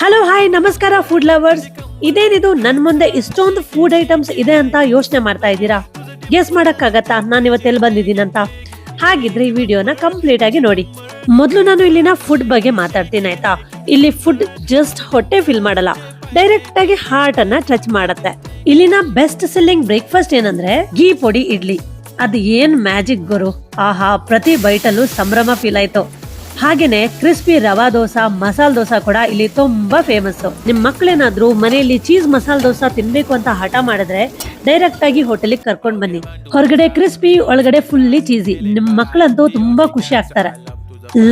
Hello hi ನಮಸ್ಕಾರ food lovers. ಇದೇನಿದು ನನ್ ಮುಂದೆ ಇಷ್ಟೊಂದು ಫುಡ್ ಐಟಮ್ಸ್ ಇದೆ ಅಂತ ಯೋಚನೆ ಮಾಡ್ತಾ ಇದ್ದೀರಾ? ಗೆಸ್ ಮಾಡಕ್ಕಾಗತ್ತಾ ನಾನು ಇವತ್ತೆಲ್ಲಿ ಬಂದಿದ್ದೀನಂತ? ಹಾಗಿದ್ರೆ ಈ ವಿಡಿಯೋನ ಕಂಪ್ಲೀಟ್ ಆಗಿ ನೋಡಿ. ಮೊದಲು ನಾನು ಇಲ್ಲಿನ ಫುಡ್ ಬಗ್ಗೆ ಮಾತಾಡ್ತೀನಿ ಆಯ್ತಾ. ಇಲ್ಲಿ ಫುಡ್ ಜಸ್ಟ್ ಹೊಟ್ಟೆ ಫಿಲ್ ಮಾಡಲ್ಲ, ಡೈರೆಕ್ಟ್ ಆಗಿ ಹಾರ್ಟ್ ಅನ್ನ ಟಚ್ ಮಾಡತ್ತೆ. ಇಲ್ಲಿನ ಬೆಸ್ಟ್ ಸೆಲ್ಲಿಂಗ್ ಬ್ರೇಕ್ಫಾಸ್ಟ್ ಏನಂದ್ರೆ ಗೀ ಪೊಡಿ ಇಡ್ಲಿ. ಅದ್ ಏನ್ ಮ್ಯಾಜಿಕ್ ಗುರು, ಆಹಾ ಪ್ರತಿ ಬೈಟಲ್ಲೂ ಸಂಭ್ರಮ ಫೀಲ್ ಆಯ್ತು. ಹಾಗೇನೆ ಕ್ರಿಸ್ಪಿ ರವಾ ದೋಸಾ, ಮಸಾಲ ದೋಸಾ ಕೂಡ ಇಲ್ಲಿ ತುಂಬಾ ಫೇಮಸ್. ನಿಮ್ ಮಕ್ಳೇನಾದ್ರೂ ಮನೆಯಲ್ಲಿ ಚೀಸ್ ಮಸಾಲ ದೋಸಾ ತಿನ್ಬೇಕು ಅಂತ ಹಠ ಮಾಡಿದ್ರೆ ಡೈರೆಕ್ಟ್ ಆಗಿ ಹೋಟೆಲ್ ಕರ್ಕೊಂಡ್ ಬನ್ನಿ. ಹೊರಗಡೆ ಕ್ರಿಸ್ಪಿ, ಒಳಗಡೆ ಫುಲ್ಲಿ ಚೀಸಿ. ನಿಮ್ ಮಕ್ಳಂತೂ ತುಂಬಾ ಖುಷಿ ಆಗ್ತಾರೆ.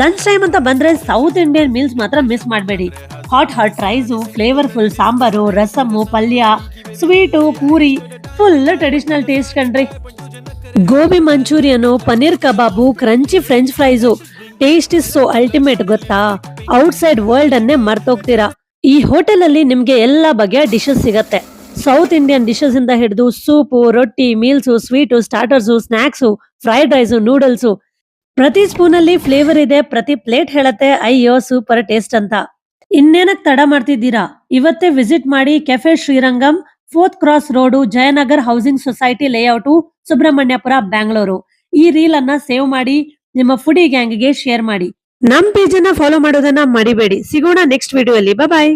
ಲಂಚ್ ಟೈಮ್ ಅಂತ ಬಂದ್ರೆ ಸೌತ್ ಇಂಡಿಯನ್ ಮೀಲ್ಸ್ ಮಾತ್ರ ಮಿಸ್ ಮಾಡಬೇಡಿ. Hot rice, flavourful sambar, rasam, ಪಲ್ಯ, sweet, puri, full traditional taste ಕಣ್ರಿ. Gobi manchurian, paneer kebab, crunchy French fries, taste is so ultimate ಗೊತ್ತಾ. ಔಟ್ ಸೈಡ್ ವರ್ಲ್ಡ್ ಅನ್ನೇ ಮರ್ತೋಗ್ತೀರಾ. ಈ ಹೋಟೆಲ್ ಅಲ್ಲಿ ನಿಮ್ಗೆ ಎಲ್ಲಾ ಬಗೆಯ ಡಿಶಸ್ ಸಿಗತ್ತೆ. ಸೌತ್ ಇಂಡಿಯನ್ ಡಿಶಸ್ ಇಂದ ಹಿಡಿದು ಸೂಪು, ರೊಟ್ಟಿ, meals, sweet, starters, snacks, fried rice, noodles. ಪ್ರತಿ ಸ್ಪೂನ್ ಅಲ್ಲಿ ಫ್ಲೇವರ್ ಇದೆ, ಪ್ರತಿ ಪ್ಲೇಟ್ ಹೇಳತ್ತೆ ಅಯ್ಯೋ ಸೂಪರ್ ಟೇಸ್ಟ್ ಅಂತ. ಇನ್ನೇನಕ್ ತಡ ಮಾಡ್ತಿದ್ದೀರಾ? ಇವತ್ತೇ ವಿಸಿಟ್ ಮಾಡಿ cafe Srirangam, 4th cross road, Jayanagar housing society layout, Subramanyapura, Bangalore. ಈ ರೀಲ್ ಅನ್ನ ಸೇವ್ ಮಾಡಿ ನಿಮ್ಮ ಫುಡಿ ಗ್ಯಾಂಗ್ಗೆ ಶೇರ್ ಮಾಡಿ. ನಮ್ ಪೇಜ್ ಅನ್ನ ಫಾಲೋ ಮಾಡೋದನ್ನ ಮರಿಬೇಡಿ. ಸಿಗೋಣ ನೆಕ್ಸ್ಟ್ ವಿಡಿಯೋ ಅಲ್ಲಿ. ಬಾಯ್.